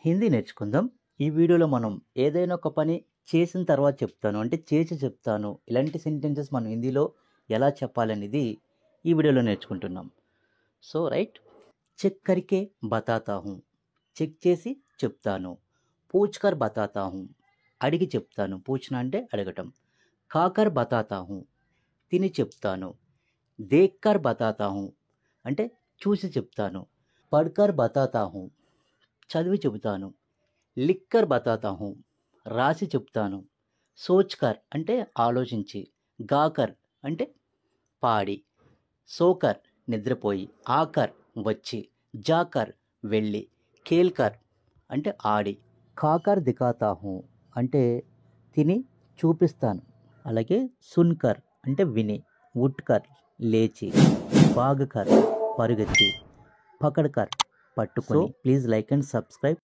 హిందీ నేర్చుకుందాం. ఈ వీడియోలో మనం ఏదైనా ఒక పని చేసిన తర్వాత చెప్తాను, అంటే చేసి చెప్తాను, ఇలాంటి సెంటెన్సెస్ మనం హిందీలో ఎలా చెప్పాలనేది ఈ వీడియోలో నేర్చుకుంటున్నాం. సో రైట్, చెక్ కరికే బతాతా హూ, చెక్ చేసి చెప్తాను. పూచ్ కర్ బతాతా హూ, అడిగి చెప్తాను. పూచ్నా అంటే అడగటం. ఖాకర్ బతాతా హూ, తిని చెప్తాను. దేక్ కర్ బతాతా హూ అంటే చూసి చెప్తాను. పడ్కర్ బతాతా హూ, చదివి చెబుతాను. లిక్కర్ బతాతా హూ, రాసి చెప్తాను. సోచ్కర్ అంటే ఆలోచించి. గాకర్ అంటే పాడి. సోకర్ నిద్రపోయి. ఆకర్ వచ్చి. జాకర్ వెళ్ళి. ఖేల్కర్ అంటే ఆడి. ఖాకర్ దిఖాతా హూ అంటే తిని చూపిస్తాను. అలాగే సున్కర్ అంటే విని. ఉట్కర్ లేచి. భాగ్కర్ పరుగెత్తి. పకడ్కర్ పట్టుకొని. Please like and subscribe.